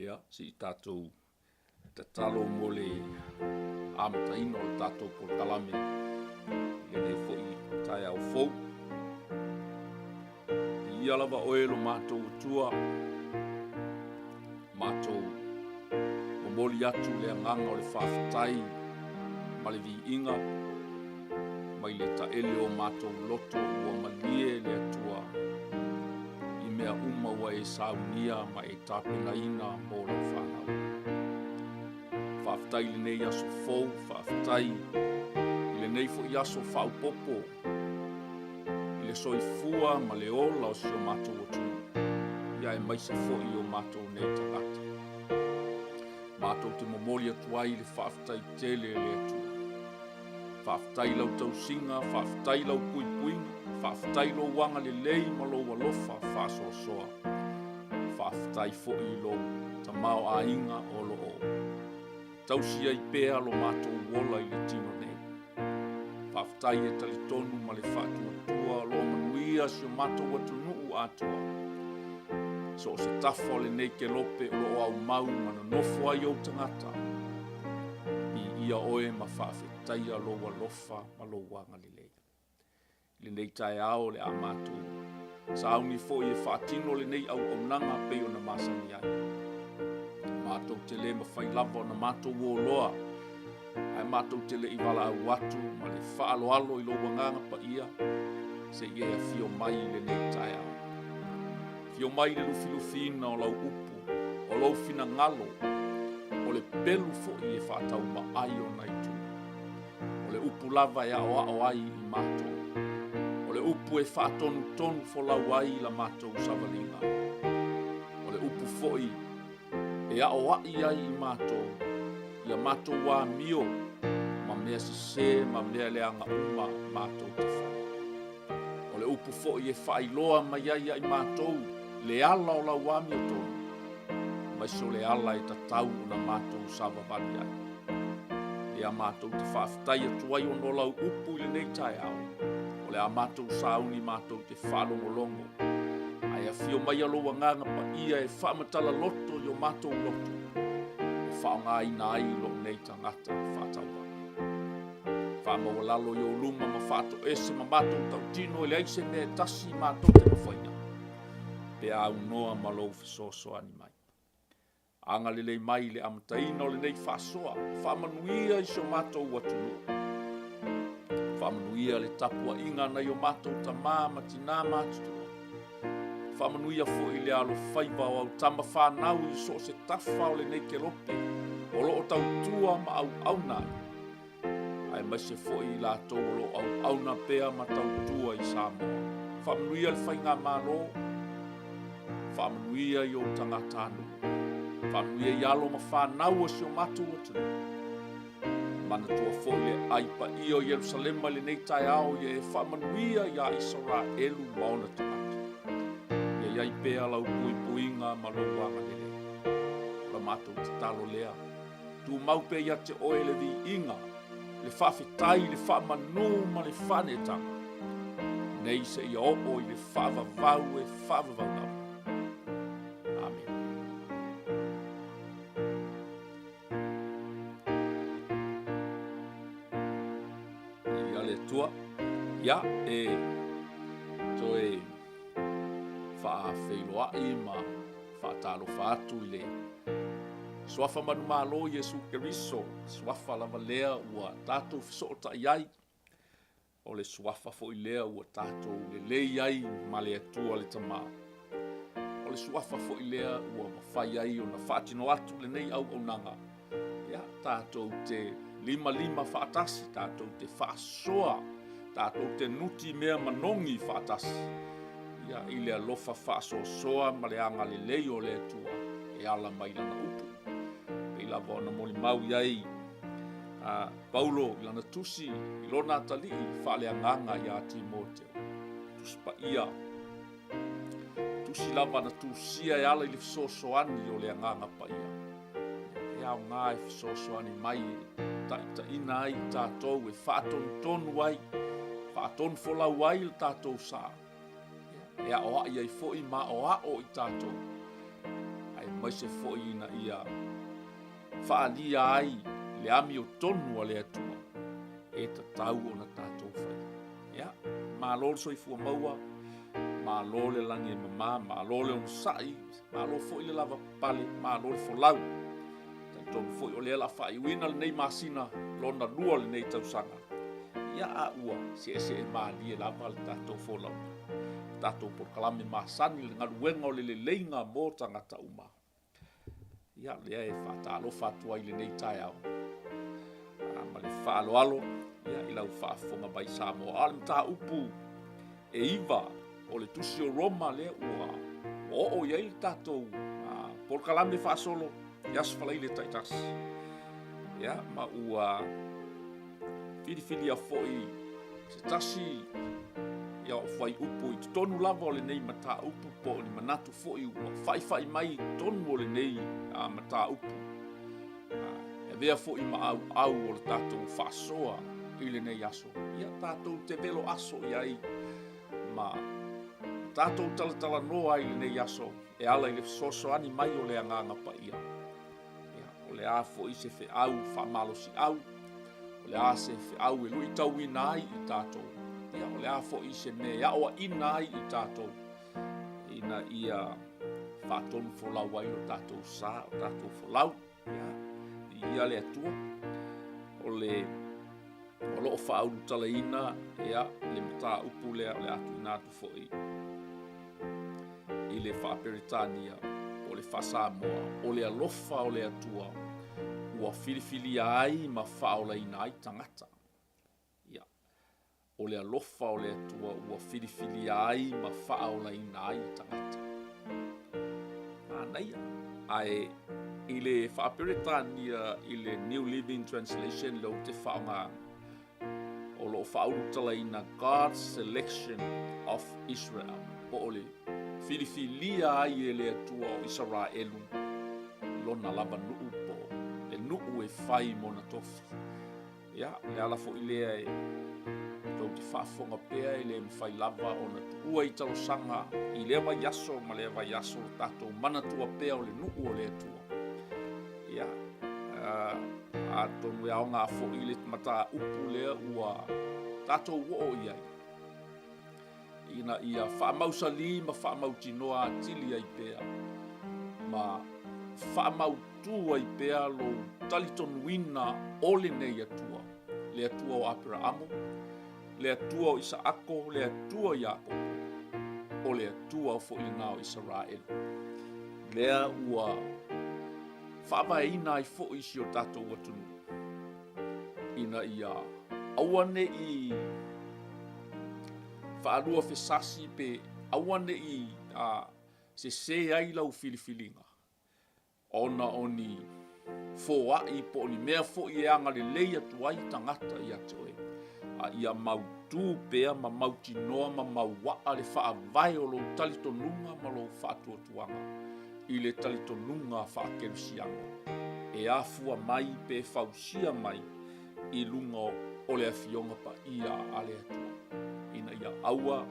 Ia, si tātou te talo mo le amataina o le tātou polokalame le nei fo'i tai au fou. Ia lava oe lo mātou tua, mātou momoli atu le anganga o le whawhatai, ma le vi inga, mai le taele o mātou loto ua malie le atua, i mea uma ua e saunia ma e tāpengaina mō lau whanau. Whawhatai le nei aso fou, whawhatai le nei fo i aso whaupopo, i le soifua ma le ola o sio mātou o tunu, ia e maise fo i o mātou nei tangata. Mātou te momoli atuai le whawhatai tele le atua. Whawhatai lau tausinga, whawhatai lau puipuinga, whawhatai lo wanga le lei ma lo walofa whasoasoa. Whawhatai fo i lo ta mao a inga o lo o. Tausia i pēa lo mātou wola i le tino nei. Whawhatai e talitonu ma le whātua lo manuia si o mātou atu nuu atua. So se tafo le nei ke lope o lo au mau mana nofo ai o tangata. I ia oe ma whawhetai a lo walofa ma lo wanga le lei. Le nei tae ao le a mātou. Sa auni fo i e whaatino le nei au nanga peo na masani ai. Mātou te le ma whai lava na mātou o loa. Ai mātou te le i wala au atu ma le whaalo alo i lo wanganga pa ia. Se ia e fio mai le nei tae ao. Fio mai le lufilufina o lau upu, o lau fina ngalo, o le pelu fo i e whaatau ma ai o nai tu. O le upu lava e ao ai i mātou. O le upu e whaatonu tonu fo lau ai la mātou savalinga. O le upu fo i e ao ai i mātou, ia mātou wā mio, ma mea se ma mea leanga uma mātou te whai. O le upu fo i e whailoa mai ai i mātou, le ala o lau wami o tonu, mai so le ala e tatau o na mātou sava vali ai. Le a mātou te whawhatai atuai o no lau upu i le nei tae au, o le a mātou sauni mātou te whalongolongo, ai a fio mai alo wanganga pa ia e whamatala loto i o mātou loto, e whaonga ina ai lo nei tangata whātaua. Whamawalalo i o luma ma whāto ese ma mātou tau tino e le aise me tasi mātou te mawhaina. Pe au noa malou fisoso ani mai. Anga lelei mai le amataina o le nei whasoa, whamanuia i so mātou watunu. Whamanuia le tapua inga nei o mātou ta māma tina mātutua. Whamanuia fo i le alo whaiva o au tama whanau i so se tafa o le nei ke lope, o lo o tau tua ma au aunai. Ai mai se fo i lātou o lo au auna pea ma tau tua i Samoa. Whamanuia le whainga mālo, whamanuia i o tangatanu. Whamanuia i alo ma whanau o si o mātou atu. Mana tua fo i e aipa i o Jerusalema le nei tae ao i e whamanuia i a Israelu maona tangata. Ia iai pēa lau puipuinga ma lo wanga lele. La mātou te talo lea. Tu mau pe ia te oe le vi inga, le whawhetai, le whamanu ma le whanetanga. Nei se i o i le whavavau e whavavau nau. Ia e toe whaawheiloai ma whaatalo whaatu i le. Swafa manu malo Jesu Keriso, swafa lava lea ua tātou fisota iai. O le swafa fo i lea ua tātou le lei ai ma le atua le tamā. O le swafa fo i lea ua mawhai ai o na whaatino atu le nei au nanga. Ia tātou te lima whaatasi, tātou te whaasoa. Tātou te nuti mea manongi whaatasi. Ia i le alofa whaasoa ma le anga le lei o le atua. E ala mai lana upu. Pei lava ona moli mau iai. Paulo i lana tusi, i lona atali i whaale anganga i a Timoteo. Tuspa ia. Tusi lava na tusia e ala i le fisosoani o le anganga pa ia. E au ngā e fisosoani mai. Ta ina ai tātou e whaatonu tonu ai. Whaatonu folau ai le tātou sā. E a oa i ai fo i ma o i tātou. Ai mai se fo'i na ia whaalia ai le ami o tonu a le atua e tatau o na tātou whai. Ia, mālo soifua maua, mālo le langi e mamā, mālo le on sai, mālo fo'i le lava pale, mālo le folau. Tonu fo'i o le la whaiwina le nei masina lona lua le nei tausanga. Ia a ua se māli e lava le tātou folau. Tātou por kalame masani le ngaruenga o le leinga mō tangata uma. Ia lea e whātalo whātua i le nei tai au. Ma le whaaloalo, ia i lau whaafonga bai Samoa. Ale mta upu e iwa o le tusi o Roma lea ua. O iai le tātou por kalame whaasolo, ias whalai le taitasi. Ia ma ua whiriwhiri a fo'i se tasi ia o whai upu i tonu lava o le nei mata upu po ni manatu fo'i ua whai mai tonu o le nei mata upu. E vea fo'i ma au o le tātou whaasoa i le nei aso. Ia tātou te velo aso iai ma tātou talatala noa i le nei aso e ala i le soso ani mai o le anganga pa ia. O le a fo'i se fe au whamalosi au. O le a se fe au e lui tauina ai i tātou. Ia o le a fo'i se mea o ina ai i tātou. Ina ia whātonu folau ai o tātou sā, o tātou folau. Ia le atua. O loo whauru talaina, ia le mata upu lea o le atu inatu fo'i. I le whaaperitania o le whasamoa, o le alofa o le atua. Ua whiriwhiri ai ma whaolaina ai tangata. O le alofa o le atua ua whiriwhiri ai ma whaolaina ai tangata. Anaia, ai i le whaaperetania i le New Living Translation leo te whaonga o lo whauru talaina God's Selection of Israel. Po o le whiriwhiria ai e le atua o Israelu lona lava nuu po le nuu e whai mona tofi. Ia, le ala fo i lea e tau te whaafonga pēa i le mwhai lava o na tua i talo sanga i lea vai aso ma lea vai aso o tātou manatua pēa o le nuu o le atua. Ia, a tonu e aonga fo i le mata upu lea ua tātou wo o iai. Ina ia whaamausali ma whaamautinoa atili ai pēa. Ma whaamautu ai pēa lo talitonuina o le nei atua. Le atua o Abrahamo, le atua o Isaako, le atua o Iakopo, o le atua o fo'ilina o Israelu. Lea ua whaamaeina ai fo'i si o tātou atunu. Ina ia awane i whaarua whesasi pe awane i se ai lau whiriwhiringa. Ona oni foa'i po ni mea fo'i e anga le lei atu ai tangata i atu e. Ia mautu pea ma mauti noa ma mauaa le whaavai o lo talitonunga ma lo whaatuatuanga. I le talitonunga whaakerusianga. E afua mai pe whausia mai i lunga o le awhionga pa ia a le atua. Ina ia aua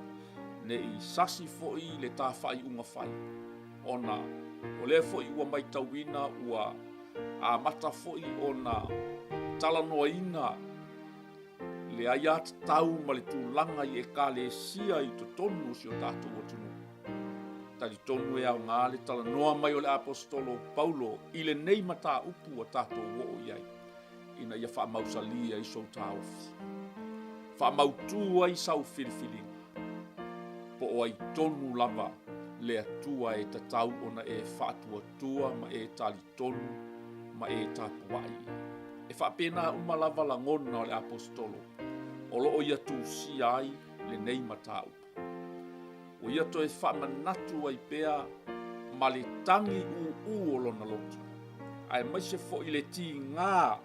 ne i sasi fo'i le tā whai unga whai. Ona o le fo'i ua mai tauina ua a mata fo'i o na talanoaina le aiat tau ma le tūlanga i e ka le sia i to tonu si o tātou atunu. Tari tonu e au ngā le talanoa mai o le apostolo Paulo i le nei mata upu a tātou wo o iai. Ina ia whaamausalia i sou tāofi. Whaamautua i sau whiriwhiringa. Po o ai tonu lava le atua e tatau ona e whaatuatua ma e tali tonu ma e tapuai. E whapena umalava la ngona o le apostolo. O loo ia tu si ai le nei matau. O ia to e whamanatu ai pea ma le tangi u o lona lotu. Ai mai se fo i le ti ngā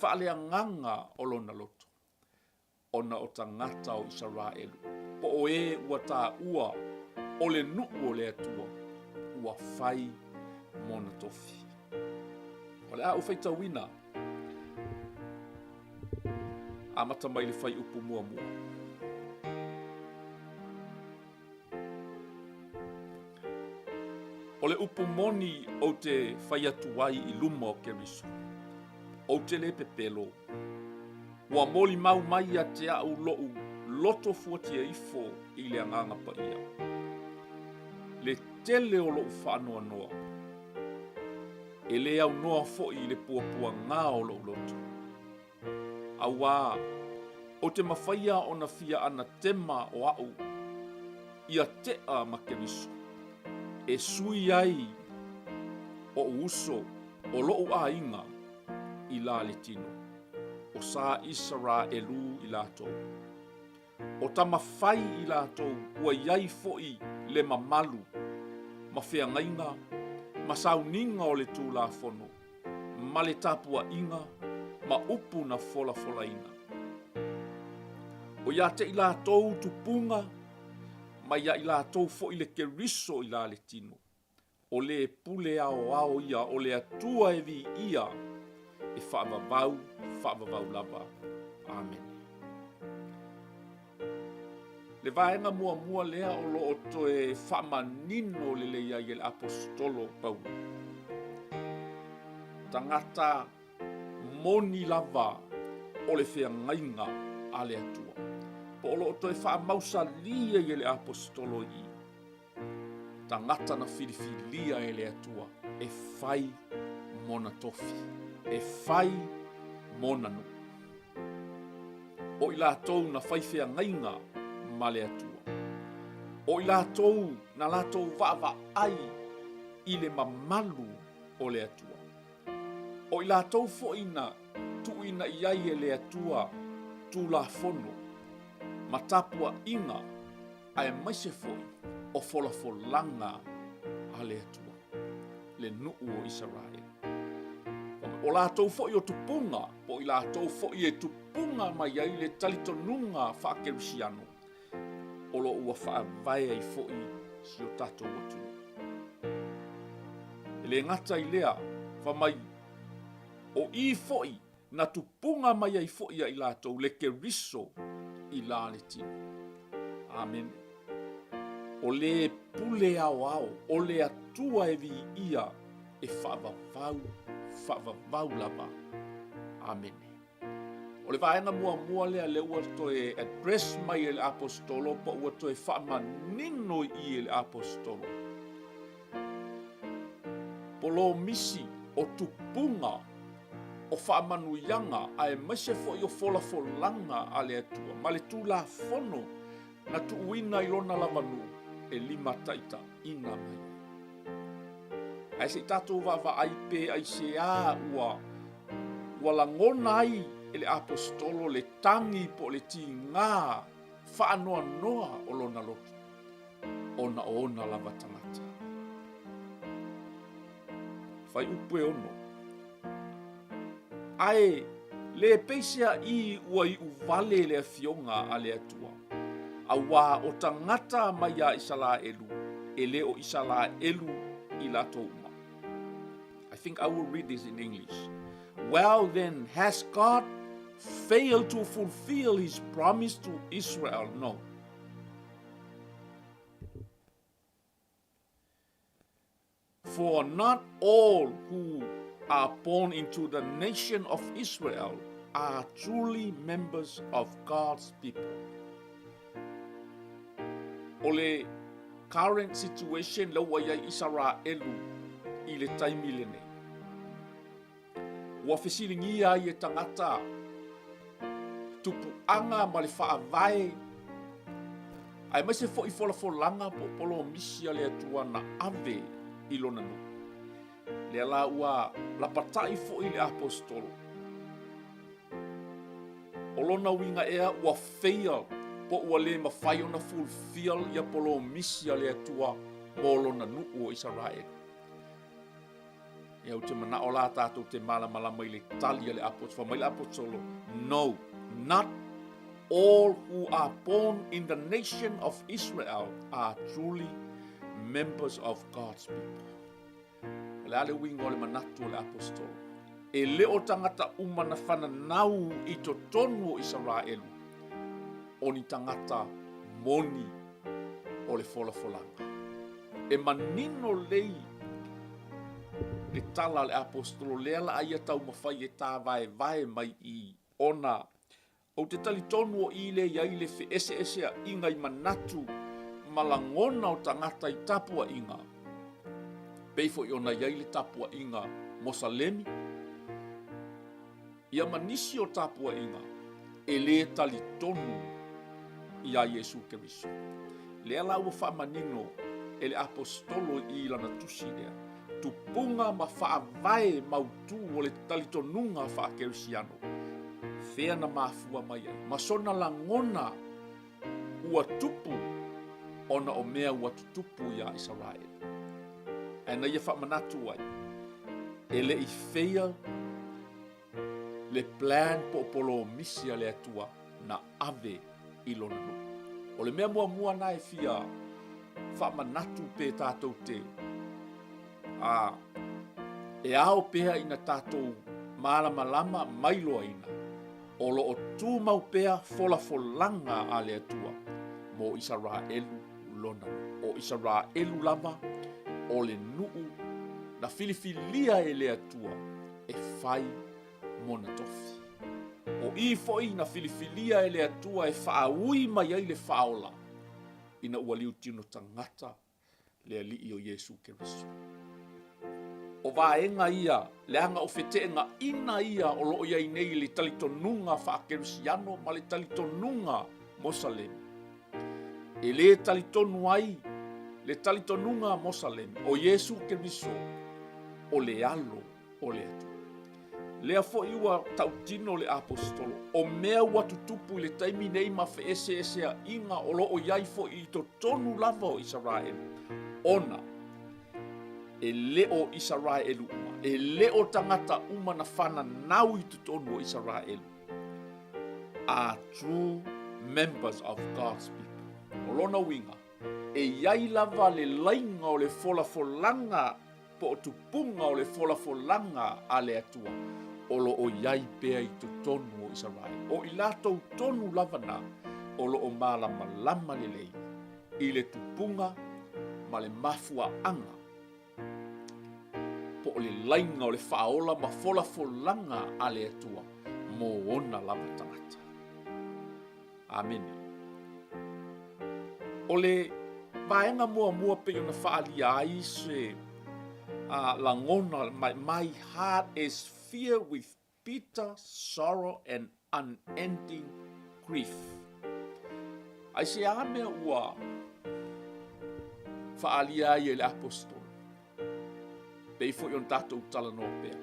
whaalea nganga o lona lotu. Ona o tangata o Israelu. Po o e ua tā ua o le nuu o le atua. Ua whai mona tofi. O le a u whaita wina. Amata mai le whai upu mua mua. O le upu moni o te whai atu ai I luma o Keriso. O te le pepelo. Ua moli mau mai a te au lo'u loto fuatia ifo I le anganga pa ia. Le tele o lo'u whaanoa noa. E le au noa fo I le puapua ngā o lo'u loto. Awa, o te mawhaia o na fia ana tema o au. Ia tea ma Keriso. E sui ai o uso o lo'u a inga I la le tino. O sa 𝚟𝚑𝚍𝚢𝚘 I lātou. O tama whai I lātou ua iai fo'i le mamalu, ma whiangainga, ma sauninga o le tūlāfono, ma le tapua inga, ma upu na fola ina. O ia te I lātou tupunga, ma ia I lātou fo'i le Keriso I la le tino. O le pule ao ia o le atua e vi ia, e whaavavau lava. Amen. Le vaenga mua lea o lo o toe whaamanino le leia I le apostolo Paulo. Tangata moni lava o le whiangainga a le atua. Po o lo o toe whaamausa lia I le apostolo I. Tangata na whiriwhiria e le atua. E whai mona tofi. E whai mona no. O I lātou na whaiwhea ngainga ma le atua. O I lātou na lātou wawa ai I le mamalu o le atua. O I lātou fo'ina tuina iai e le atua tūlāfono. Ma tapua inga ai maise fo'i o folafolanga a le atua. Le nuu o Israel. O lātou fo'i o tupunga, po I lātou fo'i e tupunga mai ai le talitonunga whaakerisiano. O lo ua whaavai ai fo'i si o tatou atu. E le ngata I lea, whamai, o I fo'i na tupunga mai ai fo'i ai lātou le Keriso I la le tino. Amen. O le pule ao, o le atua e vi ia e whaavavau lava. Amen. O le vaenga mua le ua toe address mai e le apostolo, pa ua toe whaamanino I le apostolo. Polo misi o tupunga o whaamanuianga a e maise fo'i o folafolanga a le atua, ma le tūlāfono na tuuina I lona lavanu e 5 taita ina mai. Ai se tatou wawa ai pe ai se a ua langona ai e le apostolo le tangi po le ti ngā whaanoa noa o lona lotu. Ona lava tangata. Whai upu e ono. Ai le peisia I ua I uvale le fionga a le atua. Awa o tangata mai a 𝚟𝚑𝚍𝚢 e le o 𝚟𝚑𝚍𝚢 I latou uma. I think I will read this in English. Well then, has God failed to fulfill His promise to Israel? No. For not all who are born into the nation of Israel are truly members of God's people. O le current situation lau ai 𝚟𝚑𝚍𝚢 I le taimi le nei. Ua whesilingia ai e tangata tupuanga ma le whaavae. Ai mai se fo'i folafolanga po polo misi a le atua na ave I lona no. Le ala ua la patai fo'i le apostolo. O lona winga ea ua fail po ua le mawhai ona fulfill ia polo misi a le atua mo lona nuu o Israel. Ia te mana o la tātou te malama I le tali a le apostolo. Mai le apostolo. No, not all who are born in the nation of Israel are truly members of God's people. Le ale winga o le manatu o le apostolo. E leo tangata umana whananau I totonu o Israelu. O ni tangata moni o le folafolanga. E manino lei le tala le apostolo lea la aia tau mawhai e tā vae mai i ona. O te talitonu o i le iai le fe ese a inga i manatu malangona o tangata i tapua inga. Peifo i ona iai le tapua inga Mosalemi. Ia manisi o tapua inga e le talitonu i a Yesu Keriso. Lea la ua whaamanino e le apostolo i lana tusi lea. Tupunga ma whaavae mautu o le talitonunga whaakerisiano. Fea na mafua mai ai. Masona langona ua tupu ona o mea ua tutupu ia Israel. E na ia whaamanatu ai. E le i feia le plan po polo misia le atua na ave i lona no. O le mea mua na e fia whaamanatu pe tātou te. E ao pea ina tātou malama mailoa ina. O lo o tū mau pea folafolanga a le atua mo Israelu lona. O Israelu lava o le nuu na filifilia e le atua e fai mona tofi. O i foi na filifilia e le atua e whaaui mai ai le whaola ina ua liu tino tangata le alii o Yesu Keriso. O vaenga ia, le anga o wheteenga ina ia o loo iai nei le talitonunga whaakerisiano ma le talitonunga Mosalemi. E le talitonu ai, le talitonunga Mosalemi o Yesu Keriso o le alo o le atu. Lea fo iua tautino le apostolo, o mea ua tutupu le taimi nei ma fe ese a inga o loo iai fo i to tonu lava o Israel. Ona, e leo Israelu uma, e leo tangata uma na whana nau i tutonu o Israelu. Are true members of God's people. O lona winga, e iai lava le lainga o le folafolanga po o tupunga o le folafolanga a le atua. O lo o iai pea i tutonu o Israel. O i latou tonu lava na, o lo o malama le lei. I le tupunga ma le mafua anga. Po le lainga o le whaola ma folafolanga a le atua mo ona lava tangata. Amen. O le vaenga mua pe ona whaalia ai se langona, my heart is filled with bitter sorrow and unending grief. Ai se ame ua whaalia ai e le apostolo. Pei fo yon tatou tala no pea.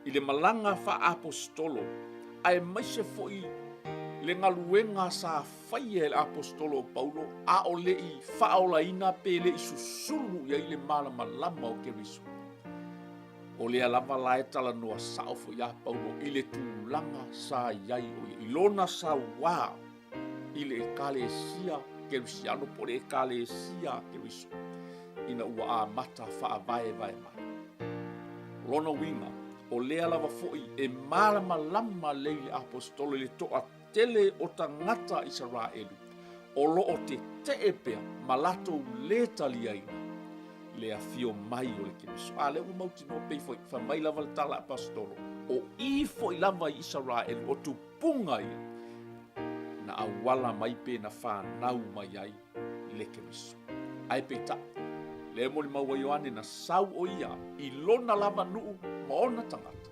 I le malanga wha apostolo, ai maise fo i le ngaluenga sa whai e le apostolo Paulo, a o le i whaola ina pe le i susulu ia i le malama o Keriso. O le alama la e tala noa sao fo ia Paulo, i le tūlanga sa iai o i lona sa wā, i le ekalesia Kerisiano po le ekalesia Keriso. Ina ua a mata wha vai mai. Lona winga, o lea lava foi e malama leile apostolo le toa tele o tangata Israelu. O loo te teepea malato le taliaina. Lea fio mai o le Keriso. Le umauti no pei foi, fa mai lava le tala apostolo. O i foi lava Israelu, o tupunga ia. Na awala mai pe na whanau mai ai le Keriso. Ai pe ta. Le mo le maua Ioane na sau o ia i lona lava nuu ma ona tangata.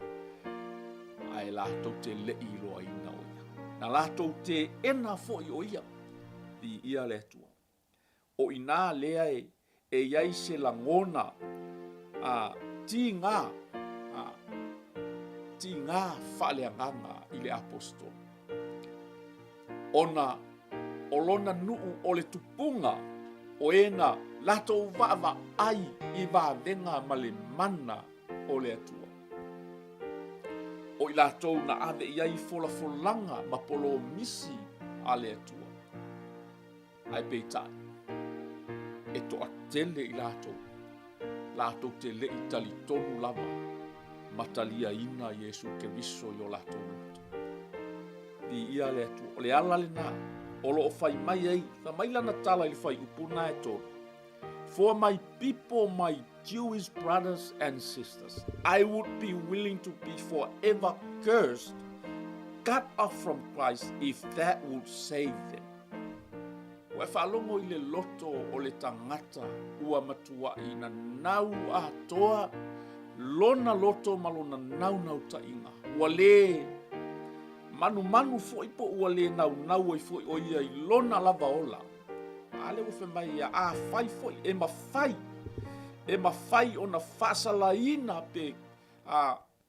Ai lātou te lei loa ina o ia. Na lātou te ena fo i o ia. Di ia le atua. O ina lea e iai se langona ti ngā whaleanganga i le apostol. Ona o lona nuu o le tupunga o ena latou vava ai i vavenga ma le mana o le atua. O i latou na ave iai folafolanga ma polo misi a le atua. Ai peitai. E toa tele i latou. Latou te le i talitonu lava. Matalia ina Yesu Keriso i o latou loto. Di ia le atua. O le ala le nā. O lo o fai mai ei. Ka mai lana tala i le fai upuna e tolu. For my people, my Jewish brothers and sisters, I would be willing to be forever cursed, cut off from Christ, if that would save them. Ua whaalongo I le loto o le tangata ua matua I na nau a toa, lona loto malona nau tainga. Ua le manu foi po ua le nau ai foi o ia I lona lava ola. Ale ufe mai ia a fai foi e mawhai o na whasalaina pe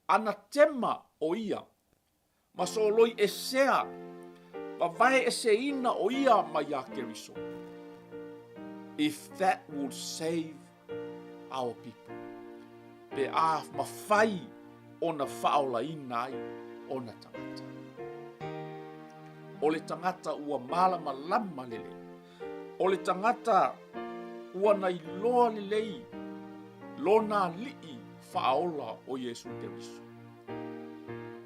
anatema o ia. Ma so loi e sea, pa vai e se ina o ia mai a Keriso. If that would save our people. Pe a mawhai o na whaolaina ai o na tangata. O le tangata ua malama lama lele. O le tangata ua nai loa lelei, lona lii whaola o Yesu Keriso.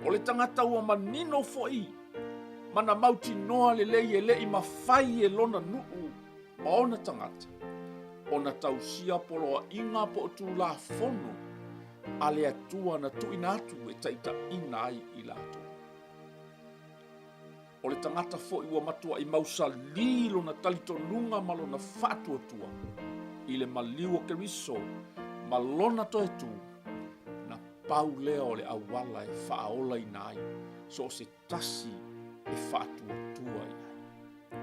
O le tangata ua manino foi, mana mauti noa lelei e lei mawhai e lona nuu ma ona tangata. O na tausia poloa inga po tu la fono, a le atua na tuina atu e taita ina ai I lato. O le tangata foi ua matua I mausa lilo na talitonunga malona whaatua tua. I le maliu o Keriso, malona to e tu, na pau lea o le awala e whaaola I nai, so se tasi e whaatua tua I ai.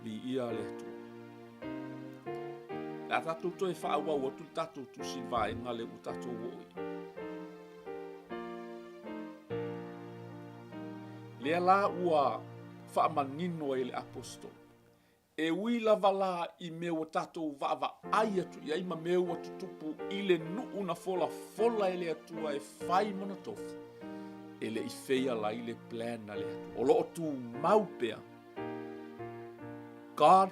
Li ia le tua. La tatou to e whaaua ua tu tatou tu silva e ngale u tatou woi. Lea la ua whaamanino e le apostol. E ui lava la I mea o tatou vaava ai atu I aima mea o tutupu I le nuu na fola e le atua e whai mona tofu. E le I feia la I le plan na le atu. O loo tu maupea. God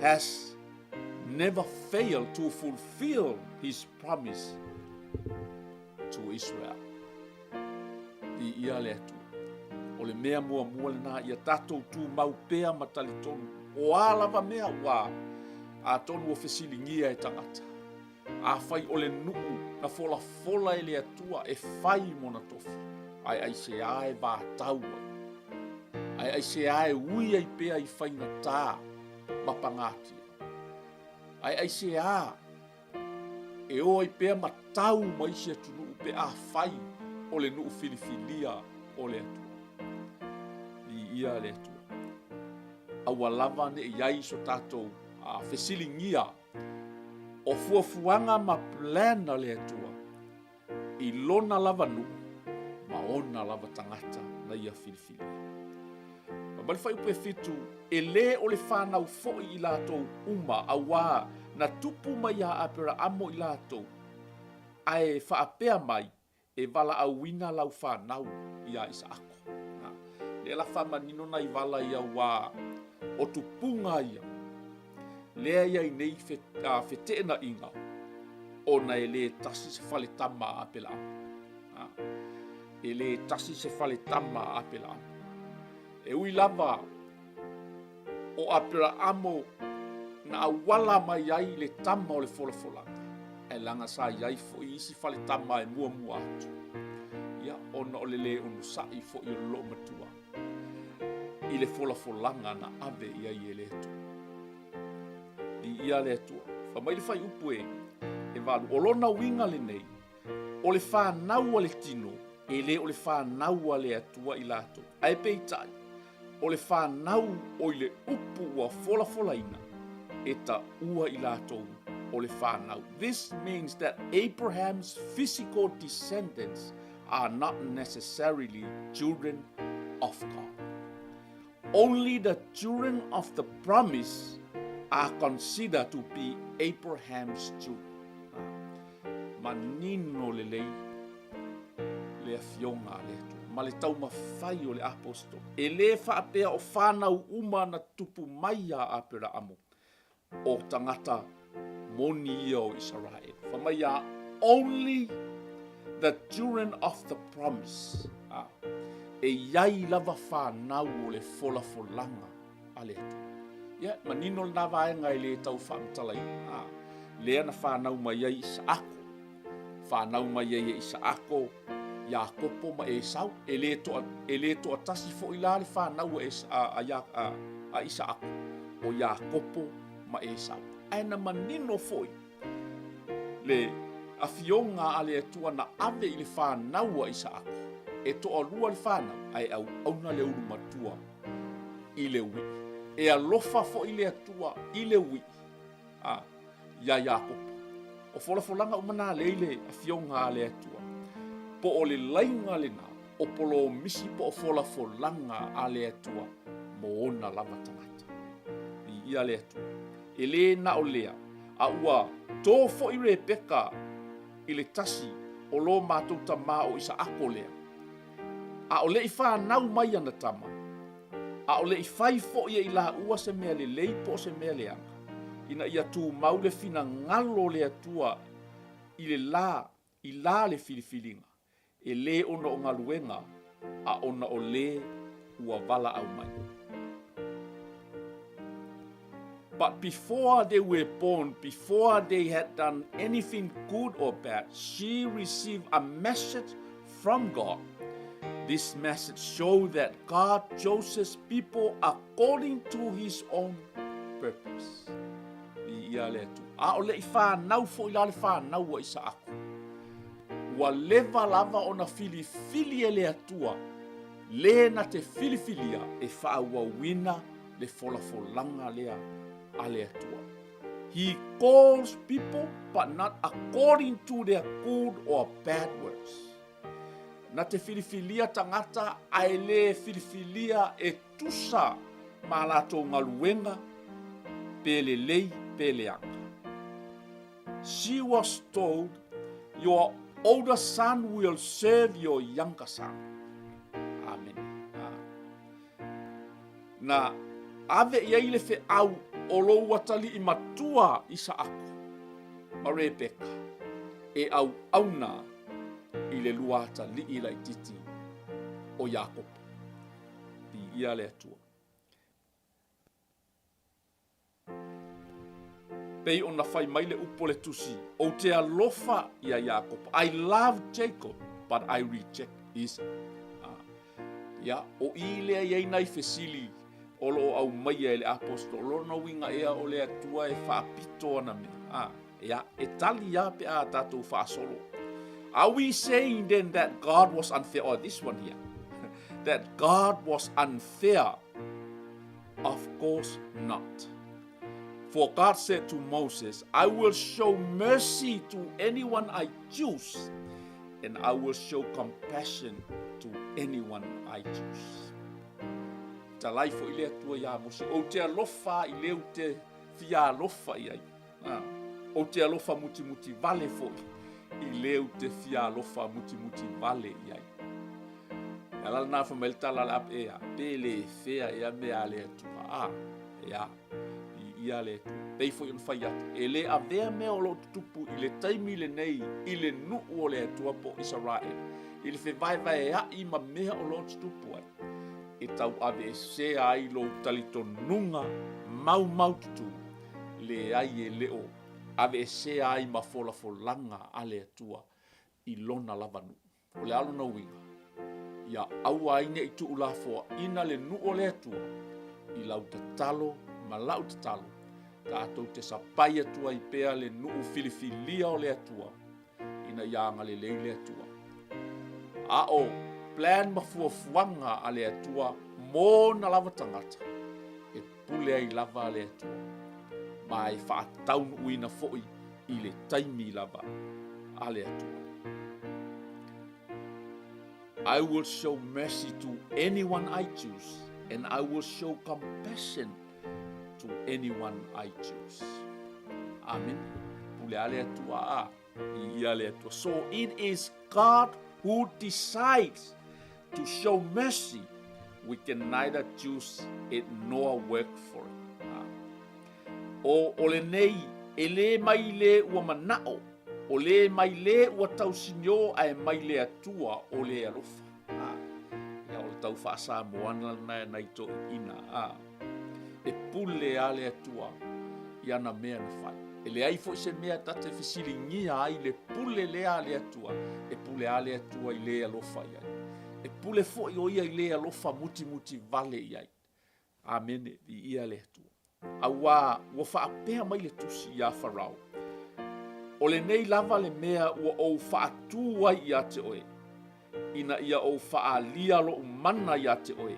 has never failed to fulfill His promise to Israel. I ia le atu. O le mea mua le na ia tatou tu maupea matali tonu. O alava mea wa a tonu o fesilingia e tangata. A fai o le nuu na fola e le atua e fai mona tofu. Ai se ae va tau. Ai se ae ui ai pea I fai na tā mapangati. Ai se a e o ai pea matau mai se tunu pe a fai o le nuu filifilia o le atua. Ia le atua. Aua lava ne iai so tatou a fesilingia o fuafuanga ma plana le atua. I lona lava nu, ma ona lava tangata na ia filifilia. Ma bali fai upe fitu, e le o le whanau foi I latou uma awa na tupu mai a apera amo I latou. Ae whaapea mai e wala awina lau whanau ia isa ako. Le la whamanino na I wala ia wa o tupunga ia. Lea ia I nei whetena inga. O na e le tasi se whale tama a pela ama. E le tasi se whale tama a pela ama. E ui lava o a pela amo na awala mai ai le tama o le folafolaga. E langa sa iai fo I isi whale tama e mua atu. Ia ona o le onu sai fo I lo matua. I le folafolaga na ave ia I le atua. I ia le atua. Whamai le whai upu e walu. O lona winga le nei. O le whanau a le tino. E le o le whanau a le atua I lato. Ai peitai. O le whanau o I le upu ua folafolaina. E ta ua I lato o le whanau. This means that Abraham's physical descendants are not necessarily children of God. Only the children of the promise are considered to be Abraham's children. Manino lelei le afionga le tu. Ma le tau mawhai o le apostol. E le whaapea o whanau uma na tupu maia a pera amo. O tangata moni ia o Israel. Whamaia only the children of the promise. E iai lava whanau o le folafolaga a le atu. Ia, manino na vaenga i le tau whaamtalai. Lea na whanau mai ai isa ako. Whanau mai ai isa ako. Ia kopo ma e sau. E le toa tasi fo i lale whanau a isa ako. O ia kopo ma e sau. Aina manino foi. Le afionga ale atua na ave i le whanau a isa ako. E toa lua le whanau. Ai au auna le uru matua i le ui. E alofa fo i le atua i le ui. Ia kopo. O folanga umana leile a fionga a le atua. Po o le lainga le na. O polo misi po o folanga a le atua. Mo ona lava tangata. I ia le atua. E le na o lea. A ua tō fo i re peka i le tasi o lo mātou tama o isa ako lea. A o le i whanau mai ana tama. A o le i whai fo i la ua se mea le lei po se mea le anga. Ina ia tū mau le fina ngalo le atua i le i la le filifilinga. E le ona o ngaluenga a ona o le ua wala au mai. But before they were born, before they had done anything good or bad, she received a message from God. This message showed that God chose people according to his own purpose. Ia le tu. A o le i whanau fo i la le whanau wa isa aku. Wa leva lava ona fili e le atua. Le na te filifilia e whaua wina le folanga lea a le atua. He calls people but not according to their good or bad works. Na te filifilia tangata ai le filifilia e tusa ma lato ngaluenga pele lei pele anga. She was told, your older son will serve your younger son. Amen. Na ave iai le fe au o lo watali i matua isa ako. Ma Rebeka e au auna i le luata li i lai titi o Jakob. Pi ia le atua. Pei ona fai mai le upo le tusi o te alofa ia Jakob. I love Jacob, but I reject Esau. Ia o i lea iai nai fesili o lo au mai e le apostolo no winga ea o le atua e whaapito ana me. Ia e tali ia pe a tatou whaasolo. Are we saying then that God was unfair? Or this one here. That God was unfair? Of course not. For God said to Moses, I will show mercy to anyone I choose, and I will show compassion to anyone I choose. Talai fo ile atua ia Mose. O te alofa i leu te fia alofa iai. O te alofa muti vale fo i leu te fia alofa muti vale iai. Ala na fa melta la ap ea. Pele fea ia me ale atua. Ia. Ia le pei fo yon fai atu. E le a vea mea o lo tupu i le taimi le nei i le nuu o le atua po Israel. I le fe vai ea i ma mea o lo tupu ai. E tau ave se ai lo talito nunga mau tutu. Le ai e leo. Ave se ai ma folanga a le atua i lona lavanu. O le alo na winga. Ia au aine i tu ulafoa ina le nuu o le atua. I lau tatalo ma lau tatalo. Tātou te sapai atua i pea le nuu filifilia o le atua. Ina ianga le lei le atua. A o plan mafuafuanga a le atua mō na lava tangata. E pule ai lava a le atua. Ma e whaataunu uina foi i le taimi lava a le atua. I will show mercy to anyone I choose, and I will show compassion to anyone I choose. Amen. Pule ale atua I ale atua. So it is God who decides to show mercy. We can neither choose it nor work for it. O le nei, e le mai le ua manao. O le mai le ua tausinyo ai mai le atua o le alofa. Ia o le tau whaasa moana na nai to ina. e pule a le atua ia na mea na fai. E le ai fo se mea tate fisilingia ai le pule lea le atua, e pule a le atua i le alofa iai. E pule fo i o ia i le alofa muti muti vale iai. Amene i ia le atua. Awa ua whaapea mai le tusi ia Farao. O le nei lava le mea ua ou whaatu ai ia te oe. Ina ia ou whaalia lo umana ia te oe.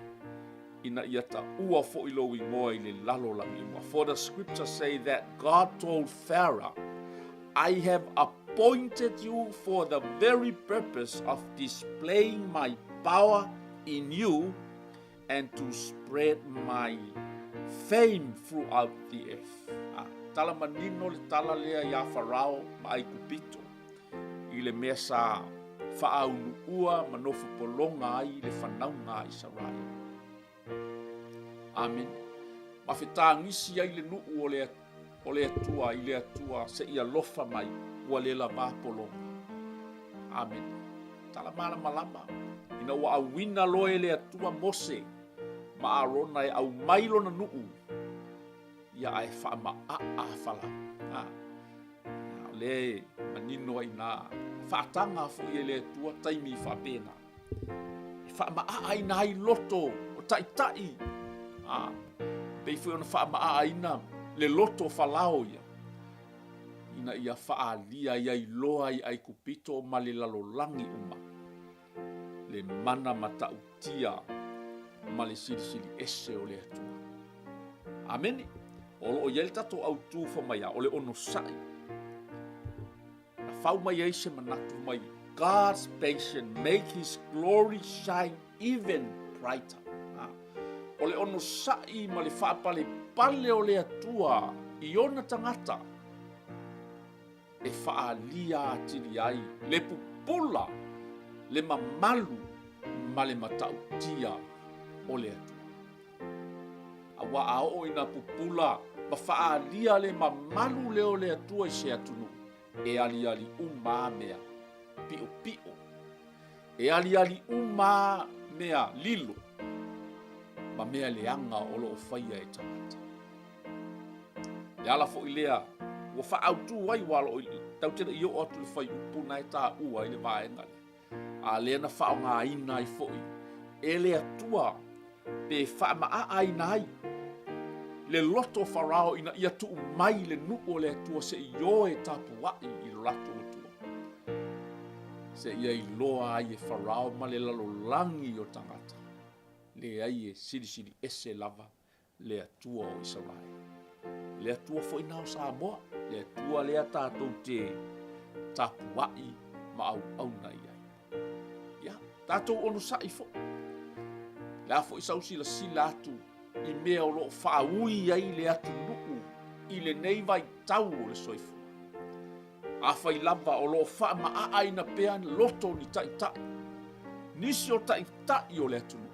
Ina ia ta ua fo i lo i ngoa i le lalo langi mua. For the scripture say that God told Pharaoh, I have appointed you for the very purpose of displaying my power in you and to spread my fame throughout the earth. Tala manino le tala lea ia Farao ma ai kupito. I le mea sa whaaunu ua manofu polonga ai le whanaunga Israel. Amen. Ma whetangisi ai le nuu o le atua i le atua se ia lofa mai ua le la polonga. Amen. Tala mala malama. Ina ua awina loe le atua Mose ma arona e au mailo na nuu. Ia ai whaama a whala. Le manino ai nā. Whaatanga fo i le atua taimi whapena. Whaama ai nā i loto o tai. Pei fo ona whaama ina le loto whalao ia. Ina ia whaalia ia i loa i ai kupito ma le lalolangi uma. Le mana matautia ma le siri ese o le atua. Amene. O iel tato au tu fo mai o le ono sai. Na fau mai ai se manatu mai. God's patience make his glory shine even brighter. O le ono sai ma le whaapale pale o le atua i ona tangata. E whaalia atiri ai. Le pupula, le mamalu, ma le matautia o le atua. Awa ao ina pupula, ma whaalia le mamalu leo le atua i se atunu. E ali uma mea pio. E ali uma mea lilo. Ma mea leanga o lo whaia e tangata. Le ala fo i lea, ua whaautu wai walo i tau tena i o atu le whai upuna e tā ua i le vaenga le. A lea na whao ngā ina i fo i. E le atua, pe whaama a ina ai. Le loto Farao ina ia tu mai le nuo le atua se i o e tapu wai i rato atua. Se ia i loa ai e Farao ma le lalolangi o tangata. Le ai e siri ese lava le atua o Israel. Le atua fo inao Samoa, le atua le tātou te tapuai ma au nai ai. Ia, tātou ono sai fo. La fo isausi la sila atu i mea o lo whaui ai le atu nuku i le nei vai tau o le soifu. A whai lava o lo wha ma aina pea loto ni tai. Nisi o tai o le atu nuku.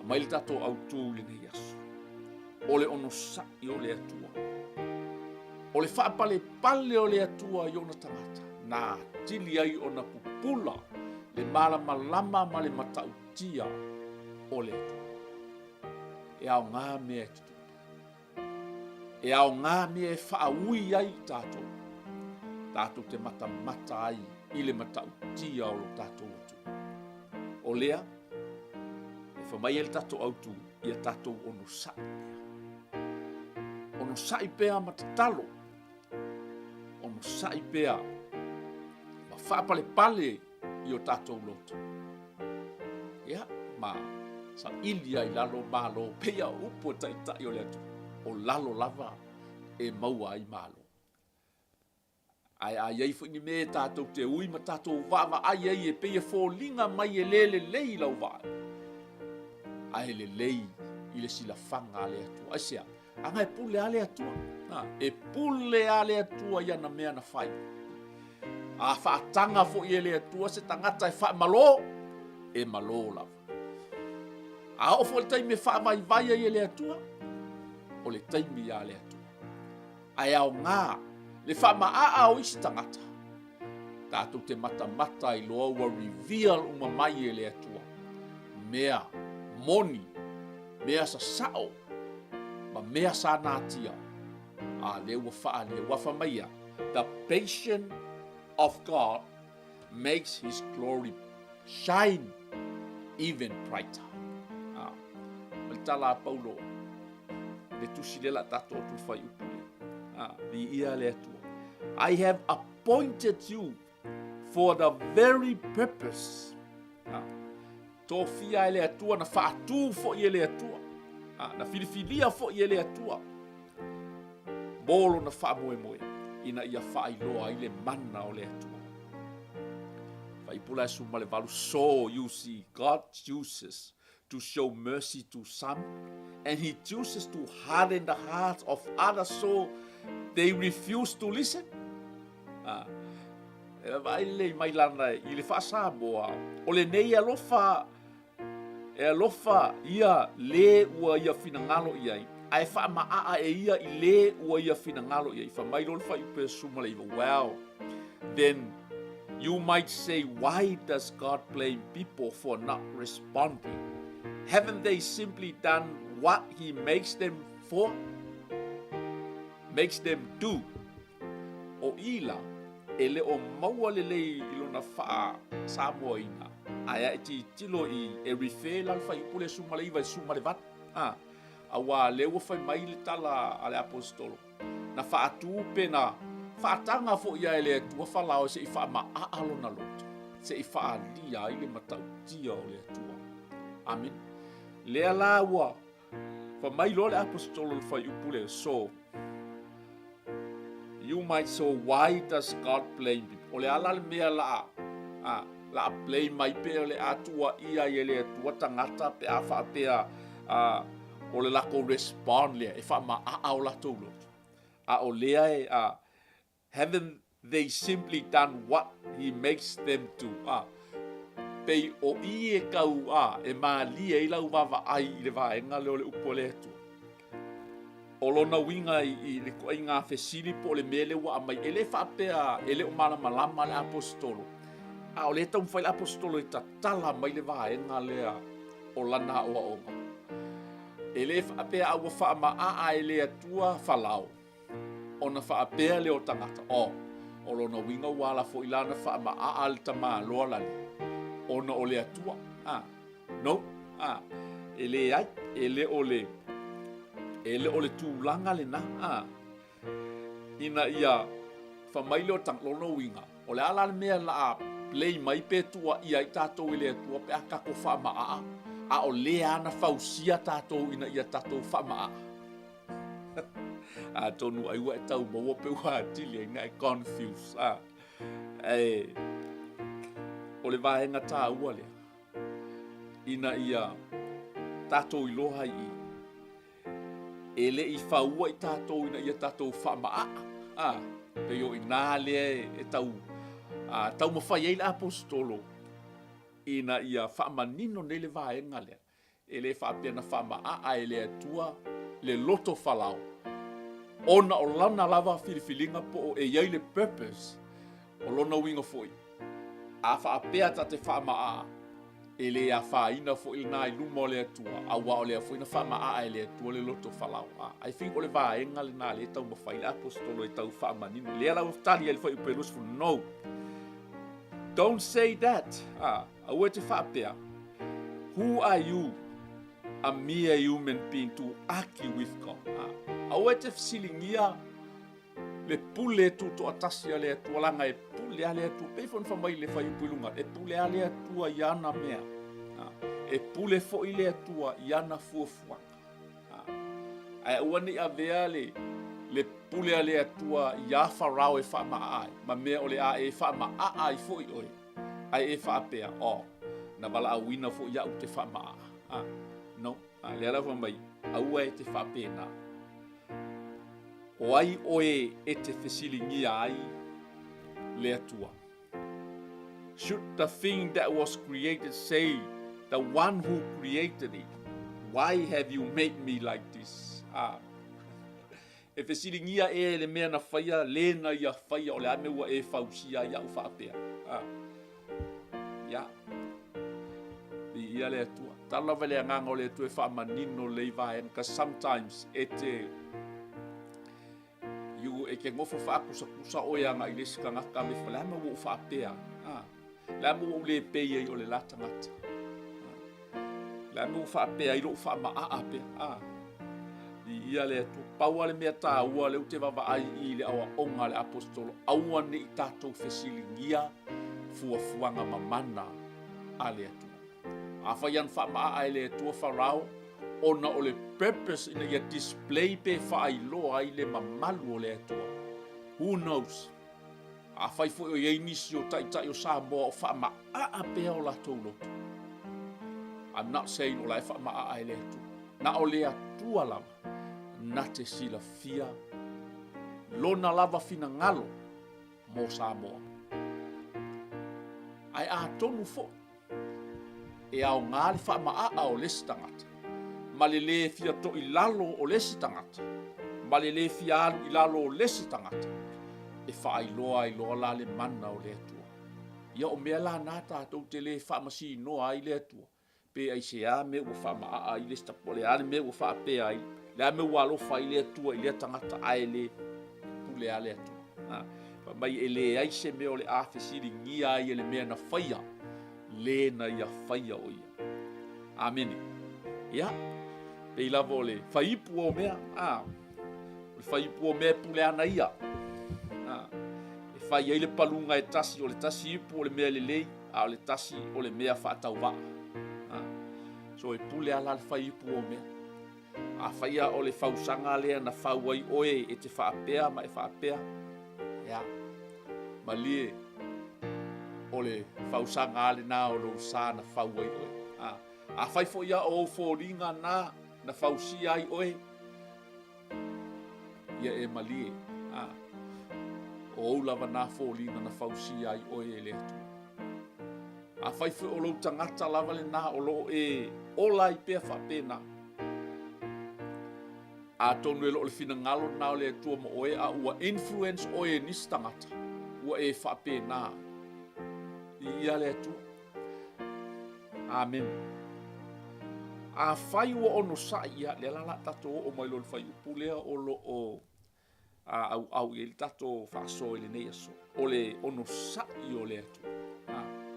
Mai le tato au tū le nei asu. O le ono sai o le atua. O le whaapale pale o le atua i ona tangata. Nā tili ai ona pupula le malama ma le matautia o le atua. E au ngā mea tutu. E au ngā mea e whaaui ai tātou. Tātou te mata ai i le matautia o lo tātou atu. O lea, whamai ele tatou autu ia tatou ono sai pea. Ono sai pea matatalo. Ono sai pea ma whaapale i o tatou loto. Ia, ma sa ilia i lalo malo pea upo tai o le atu. O lalo lava e maua ai malo. Ai fo ni me tatou te ui ma tatou vava ai e pea fōlinga mai e lei lau vai. Ai le lei i le sila whanga ale atua. Aisea, anga e pule ale atua. E pule ale atua ia na mea na whai. A whaatanga fo i ele atua se tangata e wha malo. E malo lava. A ofo le taimi e wha mai vai i ele atua. O le taimi ale atua. Ai au ngā, le wha maa o isi tangata. Tātou te mata i loa ua reveal uma mai ele atua. Mea moni mea sa sao, ma mea sa natia. Le ua le wafa maia. The patience of God makes His glory shine even brighter. Tala Paulo, le tusi le la tato tu fai upule. Di ia le atua. I have appointed you for the very purpose. Tō fia ele atua na whaatu fo i ele atua. Na filifilia fo i ele atua. Bolo na wha moe moe. Ina ia wha iloa i le mana o le atua. Whaipula e suma le valu. So you see, God chooses to show mercy to some, and He chooses to harden the hearts of others so they refuse to listen. Vai le mai lana i le whaasa moa. O le nei alofa ia le ua ia finangalo iai. Ai wha maa e ia i le ua ia finangalo iai. Wha mai lolo wha upe suma le iwa. Wow. Then you might say, why does God blame people for not responding? Haven't they simply done what He makes them for? Makes them do. O ila, ele o maua lelei ilona wha Samoina. Aya iti tilo i e rifela alfa i pule sumaleiva i sumalevata. Awa lewa fai mai le tala ale apostolo. Na wha atu pena, wha atanga fo ia ele atua whalao se i wha maalo na loto. Se i wha alia i le matau tia o le atua. Amen. Lea la ua, fa mai lo le apostolo le fai upule. So, you might say, why does God blame people? O le ala le mea la blame mai pe o le atua ia i le atua tangata pe a wha pea o le lako respond lea, e wha maa o la tolo. O lea e, haven't they simply done what He makes them do? Pei o i e kau e maali e lau wawa ai i le vaenga leo le upo le atu. O lona winga i le kua i ngā whesiri po le mele wa amai. Ele whapea, ele o mana malama le apostolo. O le tau mwhai le apostolo i tatala mai le vaenga lea o lana oa oma. Ele whapea au wha maa e le atua whalao. O na whapea leo tangata. O lona winga wala fo ilana wha maa le tama loa lani. Ona o le atua. No. Ele ai. Ele o le tūlanga le na. Ina ia whamaile o tanglono winga. O le ala mea la play mai pe tua ia i tātou ele atua pe a kako whamaa. O le ana whausia tātou ina ia tātou whamaa. Tonu ai wa e tau maua pe ua atili inga e confuse. O le vaenga tā ua lea. Ina ia tātou iloha i. Ele i whaua i tātou ina ia tātou whamaa. Peo i nā lea e tau. Tau mawhai ei le apostolo. Ina ia whamanino ne le vaenga lea. Ele whapea na whamaa e le atua le loto whalau. Ona o lana lava filifilinga po o e iei le purpose. O lona winga foi. A whaapea ta te whamaa e le a whaina fo il nai luma o le atua a wa o le a fuina whamaa e le atua le loto whalau. I think o le vaenga le nā le tau mawhai le apostolo e tau whaamanino. Le ala tali e le whai uperus for no. Don't say that. A ue te whaapea. Who are you, a mere human being, to argue with God? A ue te silingia le pule tu to atasia le atua langa e pule ale atua peifon whamai le whai upilunga e pule ale atua iana mea e pule fo i le atua iana fuafuanga ai uani a vea le pule ale atua ia wharau e whamaa ai ma mea ole a e whamaa ai fo i oi ai e whaapea na wala a wina fo ia u te whamaa no le ala whamai aua e te whaapea na o ai oe e te whesilingia ai le atua. Should the thing that was created say, the one who created it, why have you made me like this? E whesilingia e le mea na whaia, lena ia whaia o le ane ua e whausia ia u whaapea. Ia le atua. tala vele anganga o le atua e whaamanino le vaenga, because sometimes you e ke ngofo whaakusa o yanga i lesi ka ngaka me wha lama wo whaapea. Lama wo le pei o le latangata. Lama wo whaapea i lo whaamaa pea. Ia le atu paua le mea tāua le ute wawa ai i le awa onga le apostolo. Aua ne i tātou whesilingia fuafuanga mamana a le atu. A whaian whaamaa ai le atua wharao, ona o le purpose ina ia display pe whaailoa ai le mamalu o le atua. Who knows? A whaifo o iei nisi o tai o Samoa o whaamaa pea o la taulotu. I'm not saying o lai whaamaa ai le atua. Na o le atua lava. Na te sila fia lona lava fina ngalo mo Samoa. Ai a tonu fo e au ngāli whaamaa o lesi tangata. Ma le le fia to i lalo o lesi tangata. Ma le le fia alu i lalo o lesi tangata. E whaailoa i loa la le mana o le atua. Ia o mea la nā tātou te le whaamasi noa i le atua. Pe ai se a me ua whaamaa i lesi tapole ane me ua whaapea ai. Le me walo fai le atua i le tangata ai le pule a le atua. Mai e le ai se meo le awhesiri ngia ai le mea na whaia. Le na ia whaia o ia. Amen. Ia. Pei lava o le whaipu o mea. Le whaipu o mea pule ana ia. E whai ai le palunga e tasi o le tasi ipu o le mea le lei. A o le tasi o le mea whaatau waa. So e pule ala le whaipu o mea. A whaia o le whausanga lea na whauai oe e te whaapea ma e whaapea. Ia. Ma lie o le whausanga le nā o lo sā na whauai oe. A whaifo ia o whōringa nā na whausi ai oe. Ia e ma lie. O lava nā whōringa na whausi ai oe e le atu. A whaifo o lo tangata lava le nā o lo e ola i pia whapena. A tonu e lo le fina ngalo nao le atua mo oe a ua influence oe nis tangata. Ua e whape nā. I ia le atua. Amen. A whai ua ono sa ia le lala tato o mai lo le whai upulea o lo o au i le tato whaaso i le nei aso. O le ono sa i o le atua.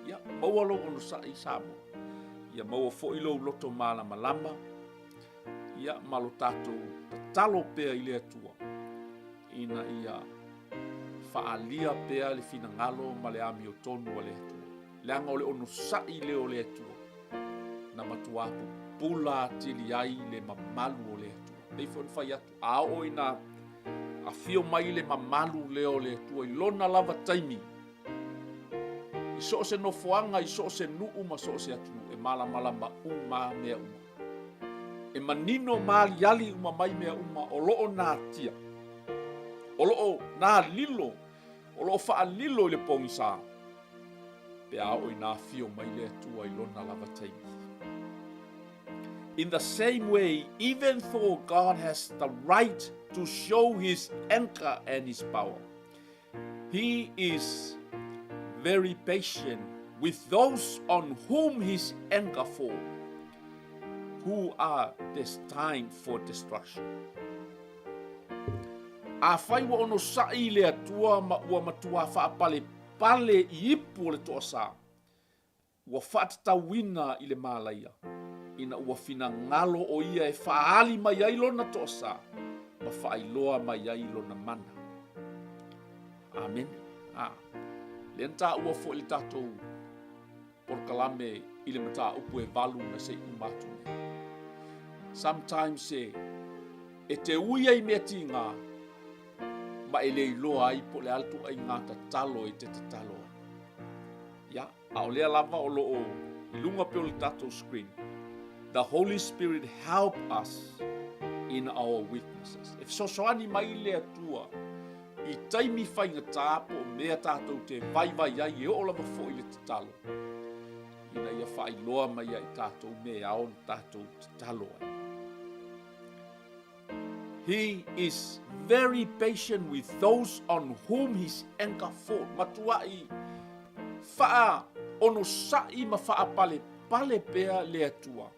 Ia maua lo ono sa i Samoa. Ia maua fo i lo loto malama lama. Ia malo tātou talo pea i le atua. Ina ia whaalia pea le fina ngalo ma le ami o tonu a le atua. Leanga o le ono sai le o le atua. Na matuapu pula tili ai le mamalu o le atua. Nei fo whai atu. A o ina a fio mai le mamalu le o le atua. I lona lava taimi. I so se no foanga, i so se nuu ma so se atu. E mala ma uma mea uma. E manino mali ali uma mai mea uma o loo nā tia. O loo nā lilo. O loo wha lilo le pongi sā. Pe a oi nā fio mai le atua i lona lava taimi. In the same way, even though God has the right to show his anger and his power, he is very patient with those on whom his anger falls, who are destined for destruction. A whai wa ono sai le atua ma ua matua whaapale pale i ipu le toa sā. Ua whaatawina i le mālaia. Ina ua fina ngalo o ia e whaali mai ai lona toa sā. Ma whaailoa mai ai lona mana. Amen. Le nta ua fo ili tātou porkalame i le mata upu e valu na se umatu. Sometimes e te uia i mea ti ngā, ma e le iloa ai po le altu ai ngā ta talo e te talo. Ya, a o lea lava o lo o ilunga pe o le tātou screen. The Holy Spirit help us in our weaknesses. If sosoani mai le atua, i taimi whainga tāpo o mea tātou te vai ai e o lava fo i le talo. Ina ia whai loa mai ai tātou mea on tātou talo ai. He is very patient with those on whom his anger falls. Matuai, wha ono sai ma wha pale pale pea le atua.